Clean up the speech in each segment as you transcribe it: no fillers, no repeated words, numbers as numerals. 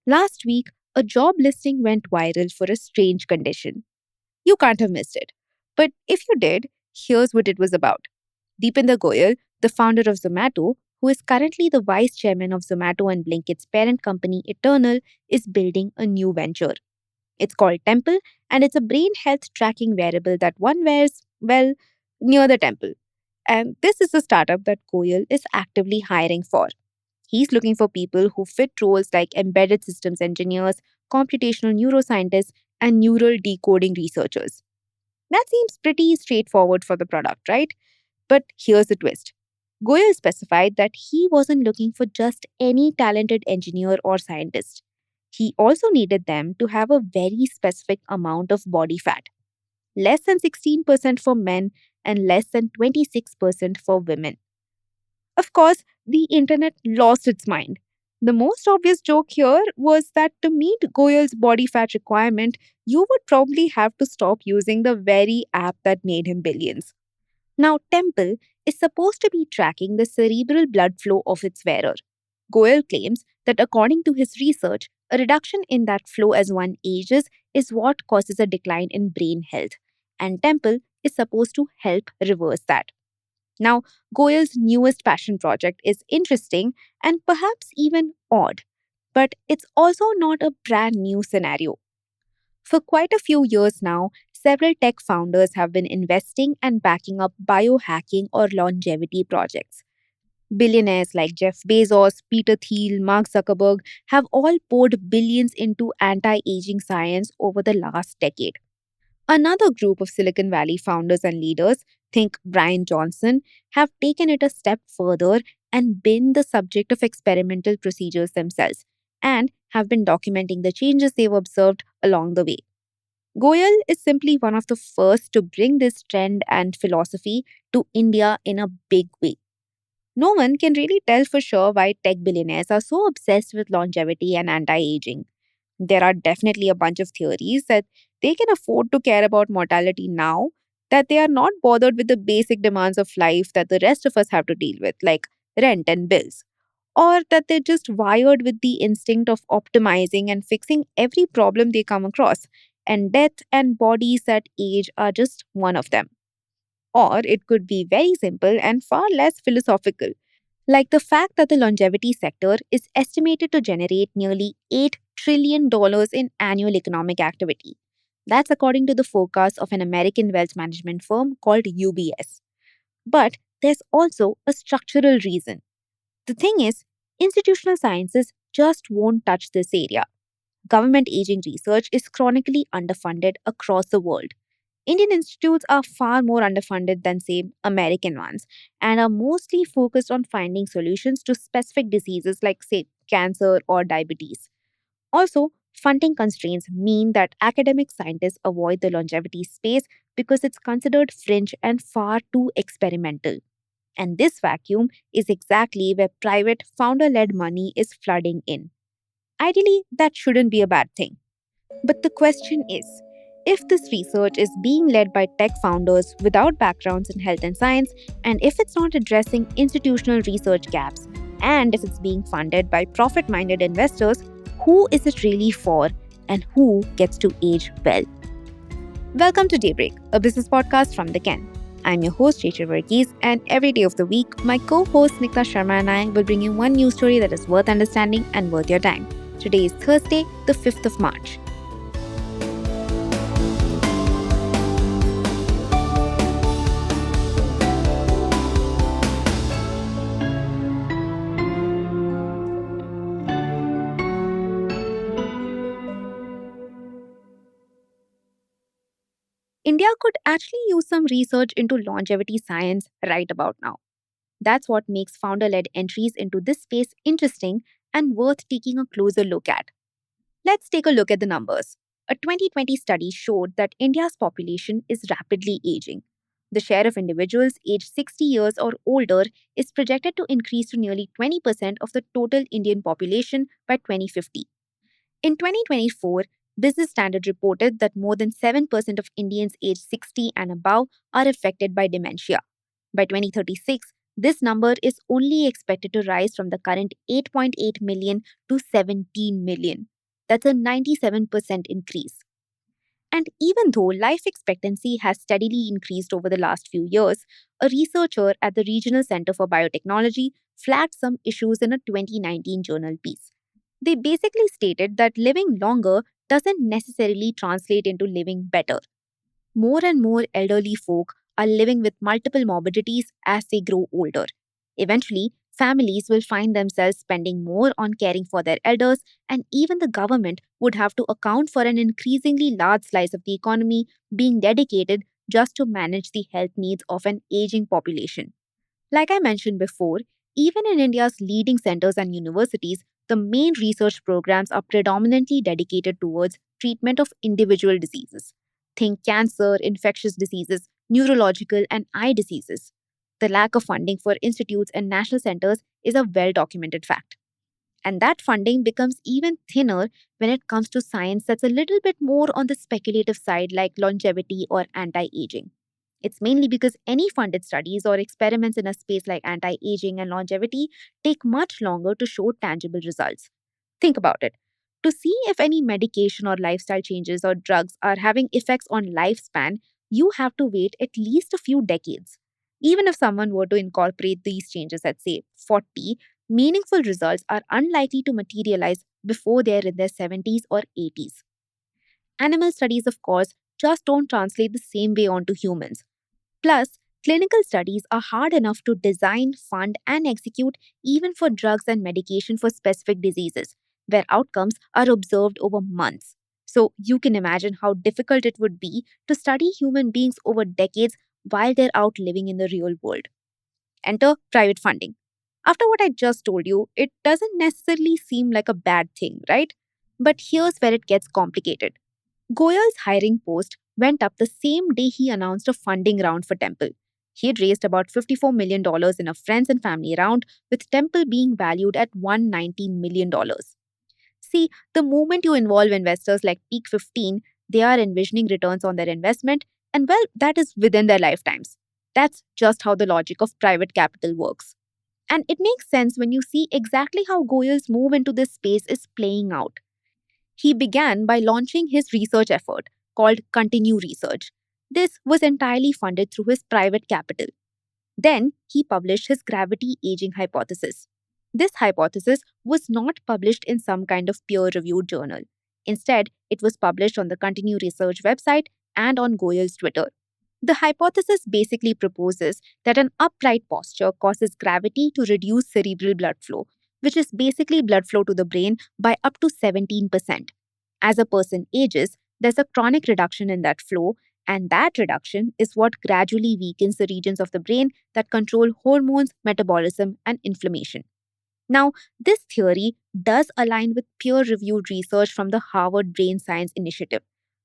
Last week, a job listing went viral for a strange condition. You can't have missed it. But if you did, here's what it was about. Deepinder Goyal, the founder of Zomato, who is currently the vice chairman of Zomato and Blinkit's parent company Eternal, is building a new venture. It's called Temple, and it's a brain health tracking wearable that one wears, well, near the temple. And this is a startup that Goyal is actively hiring for. He's looking for people who fit roles like embedded systems engineers, computational neuroscientists, and neural decoding researchers. That seems pretty straightforward for the product, right? But here's the twist. Goyal specified that he wasn't looking for just any talented engineer or scientist. He also needed them to have a very specific amount of body fat, less than 16% for men and less than 26% for women. Of course, the internet lost its mind. The most obvious joke here was that to meet Goyal's body fat requirement, you would probably have to stop using the very app that made him billions. Now, Temple is supposed to be tracking the cerebral blood flow of its wearer. Goyal claims that according to his research, a reduction in that flow as one ages is what causes a decline in brain health, and Temple is supposed to help reverse that. Now, Goyal's newest passion project is interesting and perhaps even odd, but it's also not a brand new scenario. For quite a few years now, several tech founders have been investing and backing up biohacking or longevity projects. Billionaires like Jeff Bezos, Peter Thiel, Mark Zuckerberg have all poured billions into anti aging science over the last decade. Another group of Silicon Valley founders and leaders, think Brian Johnson, have taken it a step further and been the subject of experimental procedures themselves and have been documenting the changes they've observed along the way. Goyal is simply one of the first to bring this trend and philosophy to India in a big way. No one can really tell for sure why tech billionaires are so obsessed with longevity and anti aging. There are definitely a bunch of theories that they can afford to care about mortality now, that they are not bothered with the basic demands of life that the rest of us have to deal with, like rent and bills, or that they're just wired with the instinct of optimizing and fixing every problem they come across, and death and bodies that age are just one of them. Or it could be very simple and far less philosophical, like the fact that the longevity sector is estimated to generate nearly $8 trillion in annual economic activity. That's according to the forecast of an American wealth management firm called UBS. But there's also a structural reason. The thing is, institutional sciences just won't touch this area. Government aging research is chronically underfunded across the world. Indian institutes are far more underfunded than, say, American ones, and are mostly focused on finding solutions to specific diseases like, say, cancer or diabetes. Also, funding constraints mean that academic scientists avoid the longevity space because it's considered fringe and far too experimental. And this vacuum is exactly where private founder led money is flooding in. Ideally, that shouldn't be a bad thing. But the question is, if this research is being led by tech founders without backgrounds in health and science, and if it's not addressing institutional research gaps, and if it's being funded by profit minded investors, who is it really for and who gets to age well? Welcome to Daybreak, a business podcast from The Ken. I'm your host, Rachel Verghese, and every day of the week, my co host Nikta Sharma and I will bring you one news story that is worth understanding and worth your time. Today is Thursday, the 5th of March. India could actually use some research into longevity science right about now. That's what makes founder led entries into this space interesting and worth taking a closer look at. Let's take a look at the numbers. A 2020 study showed that India's population is rapidly aging. The share of individuals aged 60 years or older is projected to increase to nearly 20% of the total Indian population by 2050. In 2024, Business Standard reported that more than 7% of Indians aged 60 and above are affected by dementia. By 2036, this number is only expected to rise from the current 8.8 million to 17 million. That's a 97% increase. And even though life expectancy has steadily increased over the last few years, a researcher at the Regional Center for Biotechnology flagged some issues in a 2019 journal piece. They basically stated that living longer doesn't necessarily translate into living better. More and more elderly folk are living with multiple morbidities as they grow older. Eventually, families will find themselves spending more on caring for their elders, and even the government would have to account for an increasingly large slice of the economy being dedicated just to manage the health needs of an aging population. Like I mentioned before, even in India's leading centers and universities, the main research programs are predominantly dedicated towards treatment of individual diseases. Think cancer, infectious diseases, neurological, and eye diseases. The lack of funding for institutes and national centers is a well documented fact. And that funding becomes even thinner when it comes to science that's a little bit more on the speculative side, like longevity or anti aging. It's mainly because any funded studies or experiments in a space like anti aging and longevity take much longer to show tangible results. Think about it. To see if any medication or lifestyle changes or drugs are having effects on lifespan, you have to wait at least a few decades. Even if someone were to incorporate these changes at, say, 40, meaningful results are unlikely to materialize before they're in their 70s or 80s. Animal studies, of course, just don't translate the same way onto humans. Plus, clinical studies are hard enough to design, fund, and execute even for drugs and medication for specific diseases, where outcomes are observed over months. So, you can imagine how difficult it would be to study human beings over decades while they're out living in the real world. Enter private funding. After what I just told you, it doesn't necessarily seem like a bad thing, right? But here's where it gets complicated. Goyal's hiring post went up the same day he announced a funding round for Temple. He had raised about $54 million dollars in a friends and family round, with Temple being valued at $190 million. Dollars. See, the moment you involve investors like Peak 15, they are envisioning returns on their investment, and well, that is within their lifetimes. That's just how the logic of private capital works. And it makes sense when you see exactly how Goyal's move into this space is playing out. He began by launching his research effort called Continue Research. This was entirely funded through his private capital. Then he published his gravity aging hypothesis. This hypothesis was not published in some kind of peer reviewed journal. Instead, it was published on the Continue Research website and on Goyal's Twitter. The hypothesis basically proposes that an upright posture causes gravity to reduce cerebral blood flow, which is basically blood flow to the brain, by up to 17%. As a person ages, there's a chronic reduction in that flow, and that reduction is what gradually weakens the regions of the brain that control hormones, metabolism, and inflammation. Now, this theory does align with peer reviewed research from the Harvard Brain Science Initiative,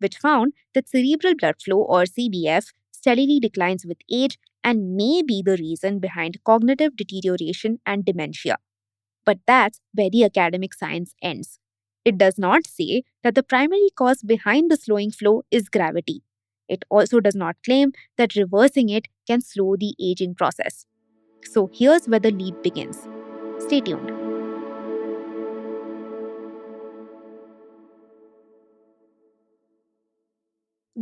which found that cerebral blood flow, or CBF, steadily declines with age and may be the reason behind cognitive deterioration and dementia. But that's where the academic science ends. It does not say that the primary cause behind the slowing flow is gravity. It also does not claim that reversing it can slow the aging process. So here's where the leap begins. Stay tuned.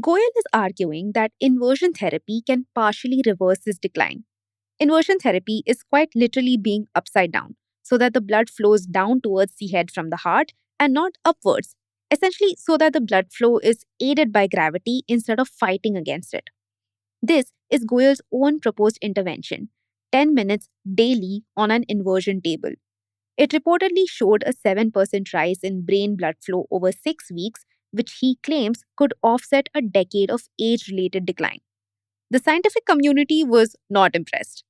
Goyal is arguing that inversion therapy can partially reverse this decline. Inversion therapy is quite literally being upside down, so that the blood flows down towards the head from the heart and not upwards, essentially, so that the blood flow is aided by gravity instead of fighting against it. This is Goyal's own proposed intervention: 10 minutes daily on an inversion table. It reportedly showed a 7% rise in brain blood flow over 6 weeks, which he claims could offset a decade of age related decline. The scientific community was not impressed.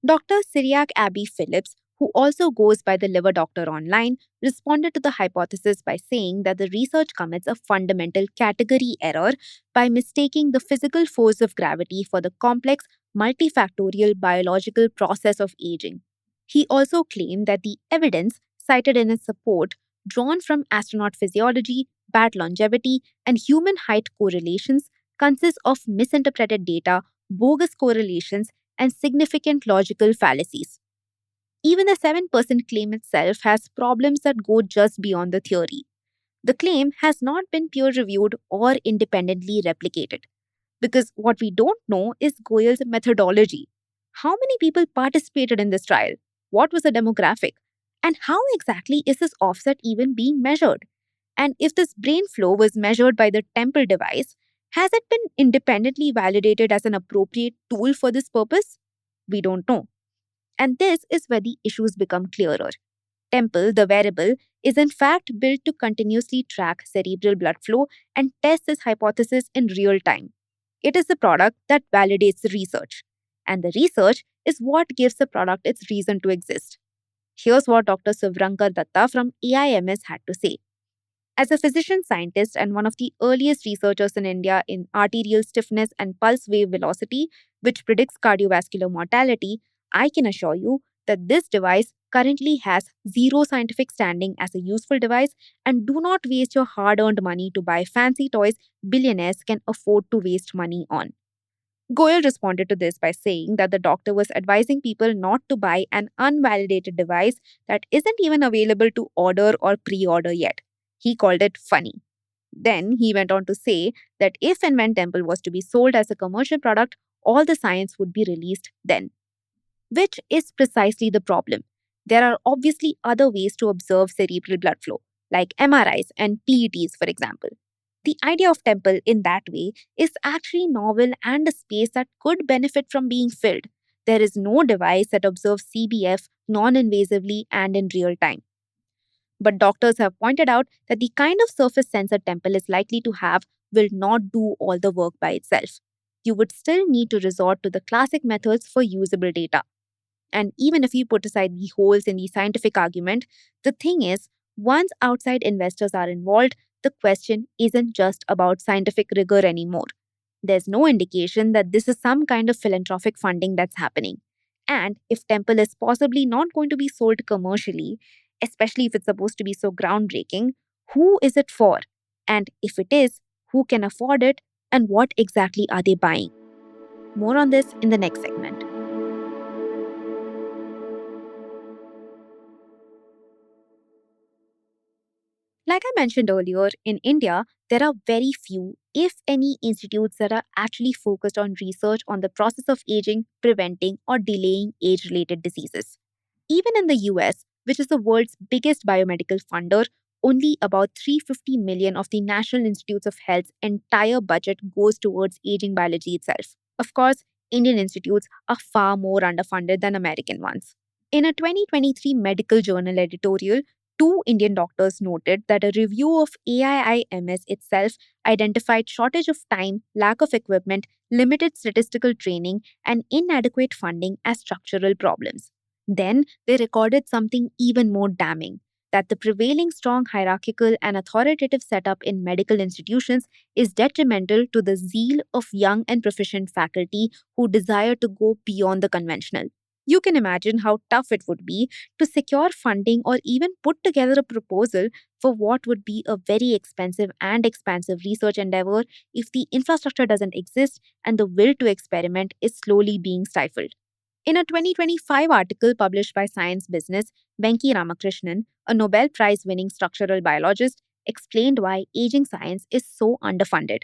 Dr. Cyriac Abbey Phillips, who also goes by the liver doctor online, responded to the hypothesis by saying that the research commits a fundamental category error by mistaking the physical force of gravity for the complex, multifactorial biological process of aging. He also claimed that the evidence cited in his support, drawn from astronaut physiology, bat longevity, and human height correlations, consists of misinterpreted data, bogus correlations, and significant logical fallacies. Even the 7% claim itself has problems that go just beyond the theory. The claim has not been peer reviewed or independently replicated. Because what we don't know is Goyal's methodology. How many people participated in this trial? What was the demographic? And how exactly is this offset even being measured? And if this brain flow was measured by the Temple device, has it been independently validated as an appropriate tool for this purpose? We don't know. And this is where the issues become clearer. Temple, the wearable, is in fact built to continuously track cerebral blood flow and test this hypothesis in real time. It is the product that validates the research. And the research is what gives the product its reason to exist. Here's what Dr. Suvrankar Datta from AIMS had to say. As a physician scientist and one of the earliest researchers in India in arterial stiffness and pulse wave velocity, which predicts cardiovascular mortality, I can assure you that this device currently has zero scientific standing as a useful device, and do not waste your hard earned money to buy fancy toys billionaires can afford to waste money on. Goyal responded to this by saying that the doctor was advising people not to buy an unvalidated device that isn't even available to order or pre order yet. He called it funny. Then he went on to say that if and when Temple was to be sold as a commercial product, all the science would be released then. Which is precisely the problem. There are obviously other ways to observe cerebral blood flow, like MRIs and PETs, for example. The idea of Temple in that way is actually novel and a space that could benefit from being filled. There is no device that observes CBF non invasively and in real time. But doctors have pointed out that the kind of surface sensor Temple is likely to have will not do all the work by itself. You would still need to resort to the classic methods for usable data. And even if you put aside the holes in the scientific argument, the thing is, once outside investors are involved, the question isn't just about scientific rigor anymore. There's no indication that this is some kind of philanthropic funding that's happening. And if Temple is possibly not going to be sold commercially, especially if it's supposed to be so groundbreaking, who is it for? And if it is, who can afford it? And what exactly are they buying? More on this in the next segment. Like I mentioned earlier, in India, there are very few, if any, institutes that are actually focused on research on the process of aging, preventing, or delaying age related diseases. Even in the US, which is the world's biggest biomedical funder, only about 350 million of the National Institutes of Health's entire budget goes towards aging biology itself. Of course, Indian institutes are far more underfunded than American ones. In a 2023 medical journal editorial, two Indian doctors noted that a review of AIIMS itself identified shortage of time, lack of equipment, limited statistical training, and inadequate funding as structural problems. Then they recorded something even more damning, that the prevailing strong hierarchical and authoritative setup in medical institutions is detrimental to the zeal of young and proficient faculty who desire to go beyond the conventional. You can imagine how tough it would be to secure funding or even put together a proposal for what would be a very expensive and expansive research endeavor if the infrastructure doesn't exist and the will to experiment is slowly being stifled. In a 2025 article published by Science Business, Venki Ramakrishnan, a Nobel Prize winning structural biologist, explained why aging science is so underfunded.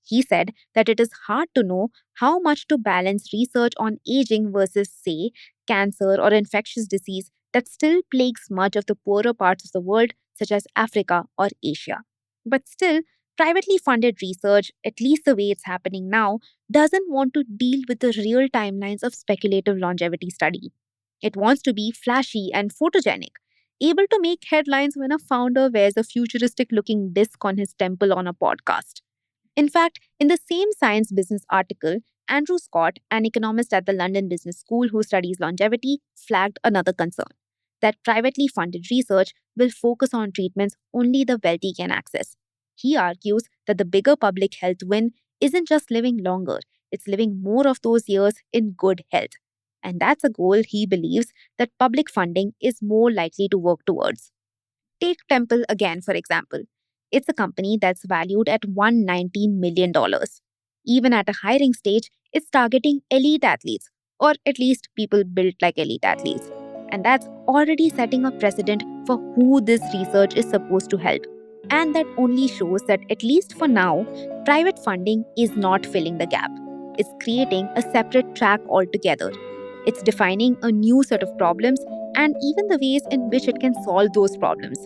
He said that it is hard to know how much to balance research on aging versus, say, cancer or infectious disease that still plagues much of the poorer parts of the world, such as Africa or Asia. But still, privately funded research, at least the way it's happening now, doesn't want to deal with the real timelines of speculative longevity study. It wants to be flashy and photogenic, able to make headlines when a founder wears a futuristic looking disc on his temple on a podcast. In fact, in the same Science Business article, Andrew Scott, an economist at the London Business School who studies longevity, flagged another concern, that privately funded research will focus on treatments only the wealthy can access. He argues that the bigger public health win isn't just living longer, it's living more of those years in good health. And that's a goal he believes that public funding is more likely to work towards. Take Temple again, for example. It's a company that's valued at $119 million. Even at a hiring stage, it's targeting elite athletes, or at least people built like elite athletes. And that's already setting a precedent for who this research is supposed to help. And that only shows that, at least for now, private funding is not filling the gap. It's creating a separate track altogether. It's defining a new set of problems and even the ways in which it can solve those problems.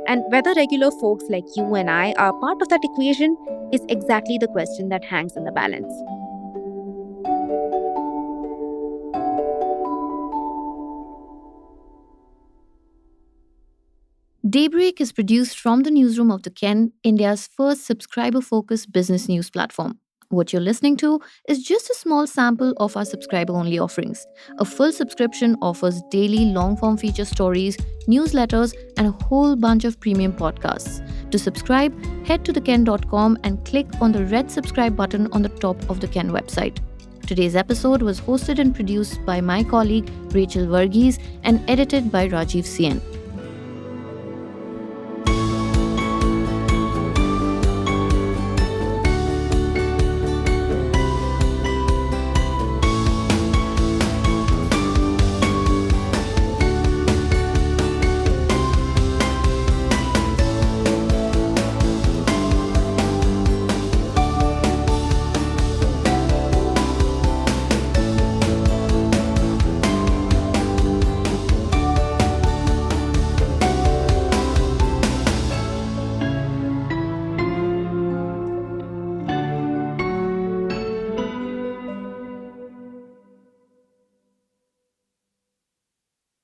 And whether regular folks like you and I are part of that equation is exactly the question that hangs in the balance. Daybreak is produced from the newsroom of The Ken, India's first subscriber focused business news platform. What you're listening to is just a small sample of our subscriber only offerings. A full subscription offers daily long form feature stories, newsletters, and a whole bunch of premium podcasts. To subscribe, head to theken.com and click on the red subscribe button on the top of the Ken website. Today's episode was hosted and produced by my colleague Rachel Varghese and edited by Rajiv Sien.